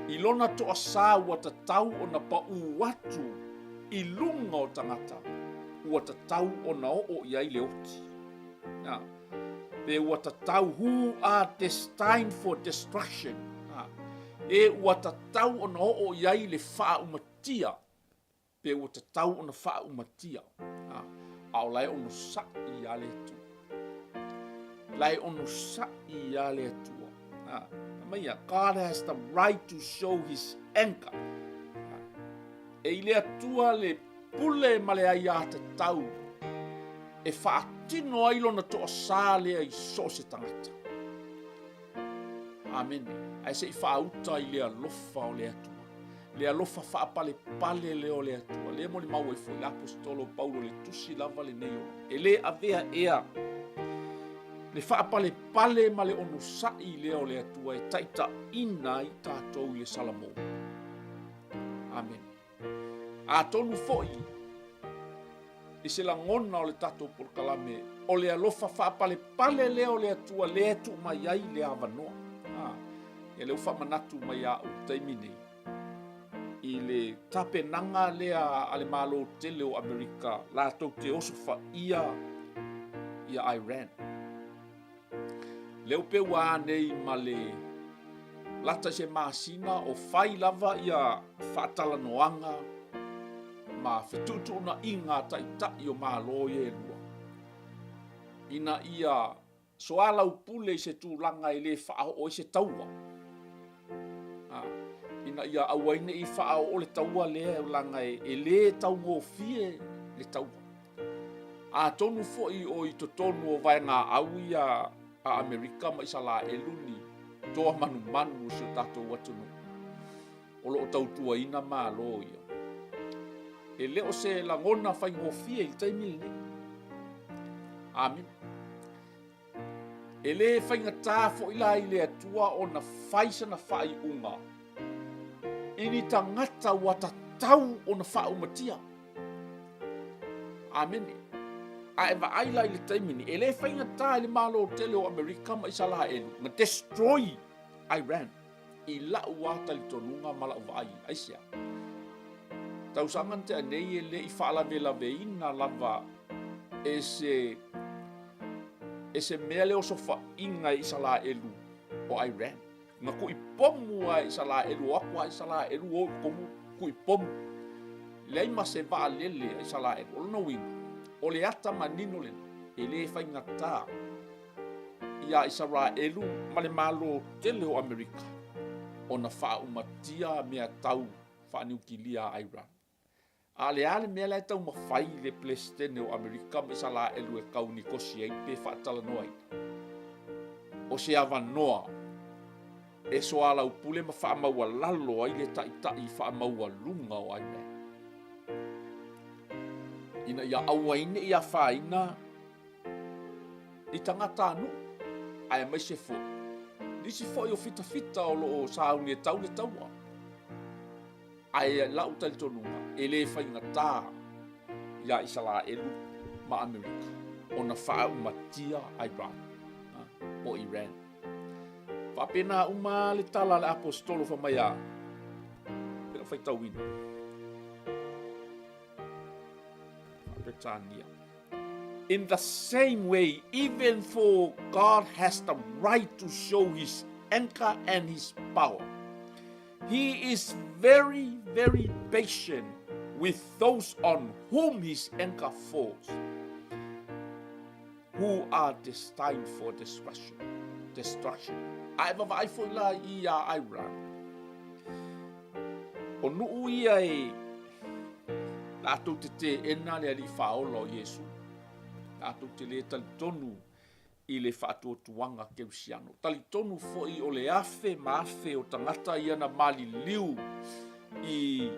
I lona toa sā ua tatau o na pau atu I lunga o tangata ua tatau o na o iai le oti. Pe ua tatau who are destined for destruction. E ua tatau o na o iai le wha umatia. Pe ua tatau o na wha umatia. Au lai ono sa I ale tu. Lai ono sa I ale atua. God has the right to show his anger. E le atua le pule male ai a te tau. E whaatino ailo na toa sā lea I so se tangata. Amen. Ai se I whaauta I lea lofa o le atua. Lea lofa whaapale pale leo le atua. Lea moli mau e fo I apostolo Paulo le tusi lava le neo. E le avea ea. Le whaapale pale ma le ono sai leo le atua e taita ina I tātou le salamo. Amen. A tonu foi I se la ngona o le tātou porkalame o le alofa whaapale pale leo le atua le atu mai ai le avanoa. E leo whamanatu mai a o taimine I le tapenanga lea ale malo tele o Amerika la tau te osofa ia Iran. Leo pe wa nei ma le lata se masina o fai lava ia whaatalanoanga ma whitutu na inga tai o malo e lua. Ina ia soala upule se tūlanga I le whaao o se taua. Ina ia awaine I whaao o le taua lea langa e le tau ngō fie le taua. A tonu foi o I totonu o vai ngā au ia a Amerika ma isa la eluni toa manu se tatou watunu o lo tautua ina malo ia e leo se la ngona fai ngofia I taimile amen e le fai ngata fo ila I le atua o na faisa na fai unga ini tangata watatau o na fai umatia amen a eva aila I le taimini e le whainga tā le malo tele o Amerika ma isa laha elu ma destroy Iran I lau wata li tonunga mala uvai aisia tau sangan te anei e le I whaalawe ina lava e se mea leo sofa inga isa laha elu o Iran ma kui pomu a isa laha elu akwa isa laha elu o komu kui pomu lei ma se vaa lele isa laha elu o no winga o le ata manino le e le whaingata ia Israelu ma le malo tele o Amerika o na wha umatia mea tau wha niukilia Iran. A le ale mea lai tau mawhai le plestene o Amerika ma Israelu e kau ni kosi ei pe whaatala noa ina. O se avanoa e soala upule ma wha maua lalo ai le taitai wha maua lunga o Iran. Ina ia awaine ia whaina I tangata anu ai mai se fo nisi fo I o fita o lo sauni e tau le taua ai lau tali tonunga e le whainga tā ia Israelu ma Amerika o na wha umatia Iran o Iran whapena uma le tala le apostolo whamaya pena whaitauina Britannia. In the same way, even though God has the right to show his anger and his power, he is very, very patient with those on whom his anger falls, who are destined for destruction. Ai vai foi la ia Iran. O nuu ia e Tātou te ena le ali whaolo Yesu. Tātou te le talitonu I le whaatuotuanga keusiano. Talitonu foi o le afe maafe o tangata I ana mali liu I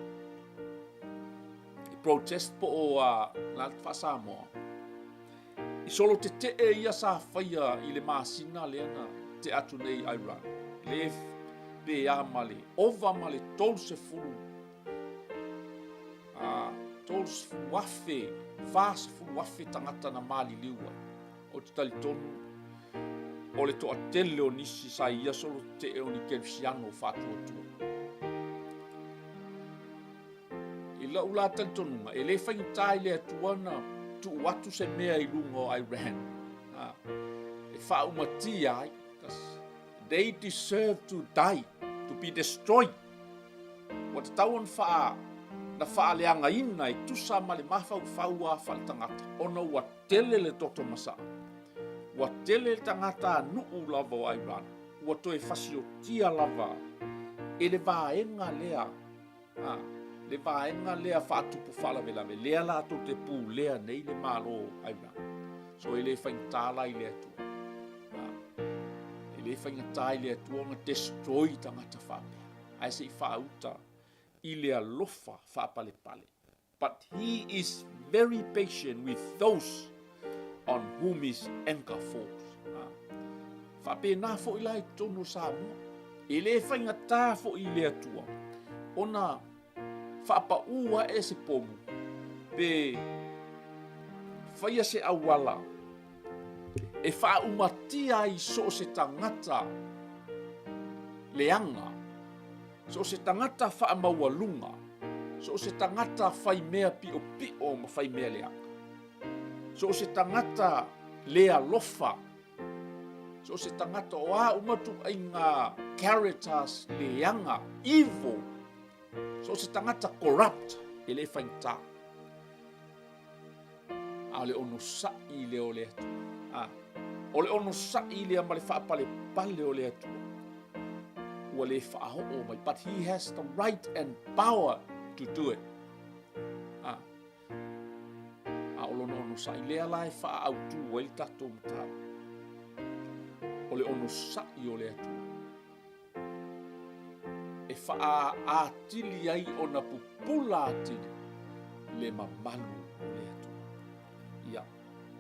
protest po o la Samoa. I solo te ia sa whaia I le maasina le ana te atu nei Iran. Le pe amale, ova male tol se fulu. Tols wafe, fas fu wafe tangata na mali liua. O te talitonu, o le toa tele o nisi sa ia solo te e o ni kelsiano whātua tua. I la ula tantonunga, e le whaingai le atuana tu watu se mea I lunga o Iran. E whaumatia ai, they deserve to die, to be destroyed. Wa te tauan na whaaleanga ina e tusa male mawhau a whaletangata. Ona ua tele le toto masa. Ua tele le tangata nuu lava o Iran. Ua toe whasio tia lava. E le vaenga lea. Le vaenga lea whaatupu whalawelawe. Lea la to te pū lea nei le malo o Iran. So e le whaingatala I le atua. E le whaingatai le atua nga destroy tangata whapea. Ai se I whauta. I le alofa whapale pale. But he is very patient with those on whom his anger falls. Whape nā fo I lai tono sa mua. E le whaingatā fo I le atua. Ona whapa ua e se pomu. Pe whaia se awala. E wha umatia I so se tangata leanga. So se tangata wha maualunga. So se tangata whai mea pio ma whai mea leanga. So se tangata lea lofa. So se tangata o a umatu ai ngā characters leanga, evil. So se tangata corrupt e le whainta. A le ono sai leo le atu. O le ono sai lea ma le whaapale pale o le atu. Ua le whaaho'o mai, but he has the right and power to do it. A olono ono sai lea lai whaautu o il tatou mtau. O le ono sai o le atu. E wha atili ai o na pupula atili le mamalu o le atu. Ia,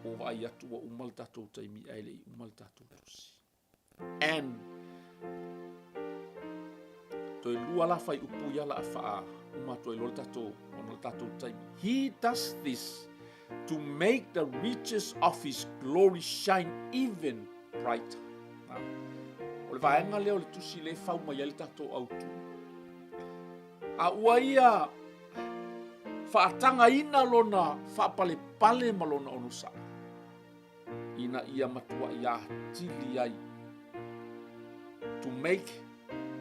o vai atu o umal tatou taimi ai le umal tatou tusi. And toi lua la fai upu ia la wha uma toi lo tatou ono tatou taimi. He does this to make the riches of his glory shine even brighter. O le vaenga leo le tusi le whau mai le tatou autu. A ua ia whaatanga ina lona whaapale pale malona ono sa. Ina ia matua ia tili ai. To make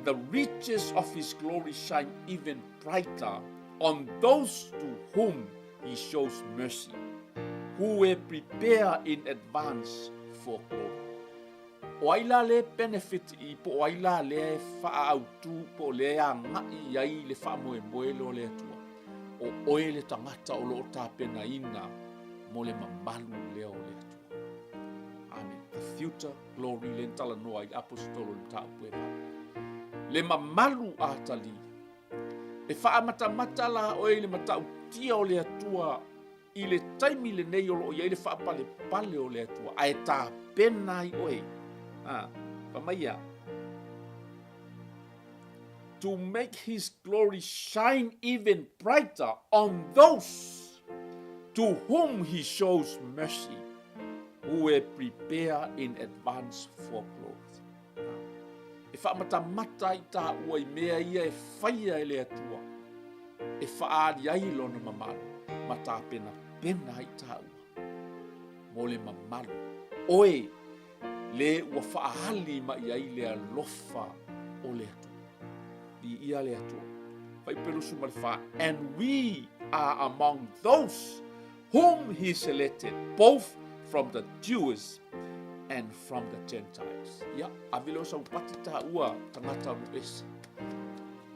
the riches of his glory shine even brighter on those to whom he shows mercy, who were prepared in advance for glory. O aila le benefit I po aila le whaautu po le a ngai ai le whaamoe lo le atua. O oe le tangata o loo tāpena ina mo le mamalu leo le atua. Amen. The future glory le ntala noa I apostolo le tāpuewa. Le mamalu atali. E whaamata la oe le matau tia o le atua I le taimi le nei o lo ia I le whaapale pale o le atua. Ae tāpena I oe. Pamaya. To make his glory shine even brighter on those to whom he shows mercy, who were prepared in advance for glory. E whaamata I tā ua I mea ia e whaia e le atua. E whaari ai lona mamalu. Mata pena I tā ua. Mo le mamalu. Oe. Le ua whaahali mai ai le alofa o le atua. Di ia le atua. Whai pelusu ma le wha. And we are among those whom he selected, both from the Jews and from the Gentiles. Ia, avilo sa upati tā ua tangata nu esi.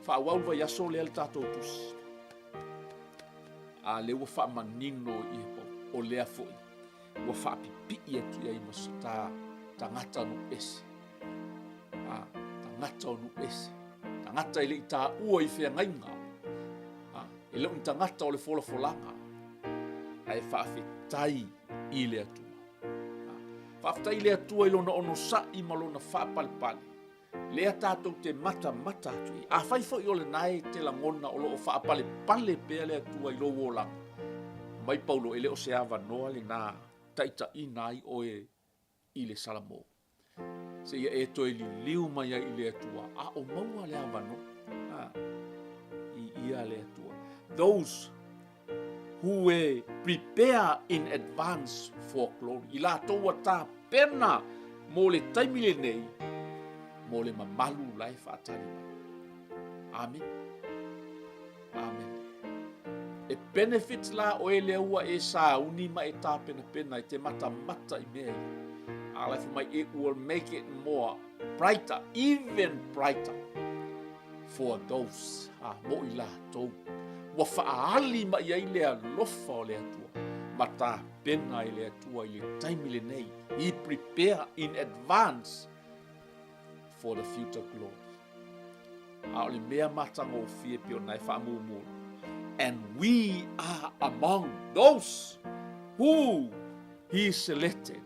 Whaawau vai aso le al tātou tusi. A le ua whaamanino I o lea foi. Ua whaapipi atu ia I masata tangata nu ese. Tangata nu ese. Tangata I le I tā ua I whea ngainga. E leo tangata o le wholafolanga. Ai whaafetai I le atua. Whaafetai le atua I lona ono sai malona whaapalipali. Lea tātou te mata atu I. A whaifo I ole nai te langona o loo whaapalipale pea le atua I loo lang. Mai paulo e leo se awa noa le nā taita I nai oe I le salamo. Se ia e toi li liu mai ai le atua. A o maua le avano. I ia le atua. Those who were prepare in advance for glory. I la toa tā pena mo le taimi le nei, mo le mamalu lai whaatari mai. Amen. Amen. E benefits la o e le ua e sa uni ma e tā pena e te mata I mea. Our life it will make it more brighter, even brighter for those mo I la tau. Wa whaali ma I le alofa o le atua. Ma tā pena I le atua I le taimi le nei. He prepare in advance for the future glory. A o le mea matanga o fie pio nai whaamumu. And we are among those who he selected,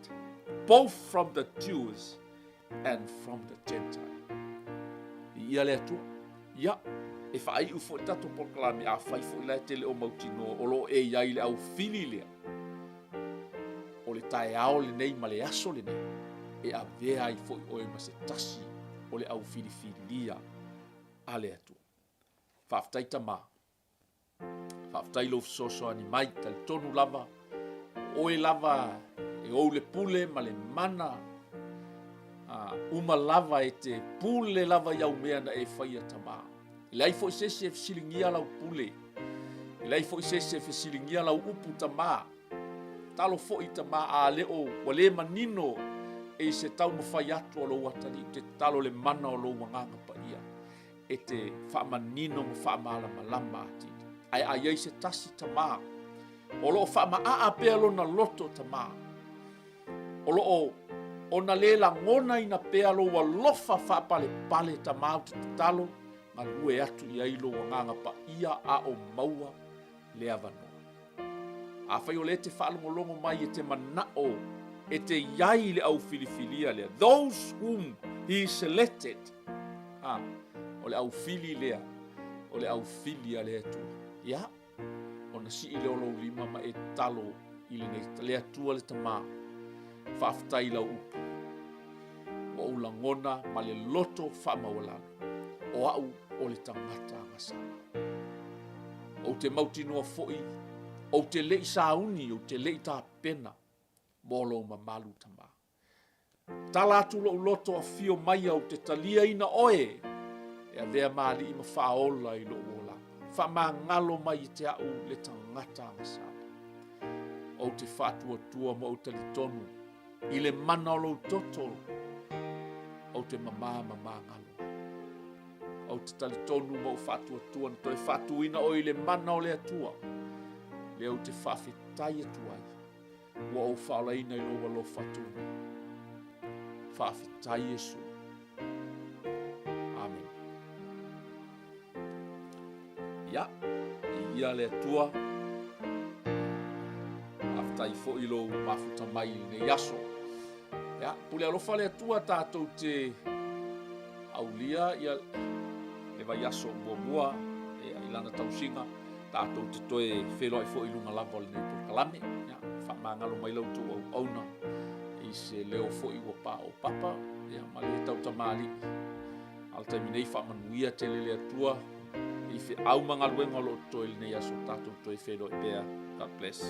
both from the Jews and from the Gentiles. Ia le atua. Ia. E whaai ufo I tato pokalami a whai fo I lai tele o mautino o lo e iai le au fili lea. O le tae ao le nei ma le aso le nei. E a vea I fo I oe ma se tasi o le au fili filia a le atua. Whaftai tama. Whaftai lo fisoso ani mai tali tonu lava. Oe lava e ou le pule ma le mana. Uma lava e te pule lava iau mea na e whaia tama. Ilai fo se se fisilingia lau pule. Ilai fo se se fisilingia lau upu tama. Talo fo I tama a leo wa le manino e se tau mawhai atu o lo watani. Te talo le mana o lo wanganga pa ia. E te whaamanino ma whaamala malama ati. Ai ai se tasi tama. O lo whaama a pea lo na loto tama. O lo o na lela ngona ina pea lo wa lofa whaapale pale tama o te talo. Ma lue atu I ailo wanganga pa ia a o maua le avanoa. A whai o le te whaalongolongo mai e te manao e te iai le au filifilia lea. Those whom he selected. O le au fili lea. O le au filia lea tu. Ia. O na si I le olo lima ma e talo I le nei. Lea tua le tama. Whaaftai lau upu. Wa ulangona ma le loto whaamawalano. O au o le tangata ngasama. O te mautinoa foi, o te lei sauni, o te lei tā pena, molo ma malu tama. Tala atu lo loto a fio mai au te talia ina oe, e a vea maali I ma whaola I lo ola. Wha ma ngalo mai I te au le tangata ngasama. O te whatua tua ma o tali tonu, I le mana o lo toto, o te mama ngalo. O te tali tonu mo whatua tua, toi whatuina o I le mana o le atua. Le au te whawhetai atuai, wa o whaolaina I loa lo whatuna. Whawhetai Jesu. Amen. Ia, ia le atua, aftai fo I lo mafuta mai ne yaso. Ia, pule alofa le atua tātou te aulia, ia, le vai aso mua e ilana tausinga tātou te toe wheloi fo I lunga lava le nei pokalame whamangalo mai lau tō au auna I se leo fo I wapa o papa e ma le tau tamali al taimi nei whamanuia te lele atua I whi au mangaluenga lo toe le nei aso tātou toe wheloi pēr. God bless.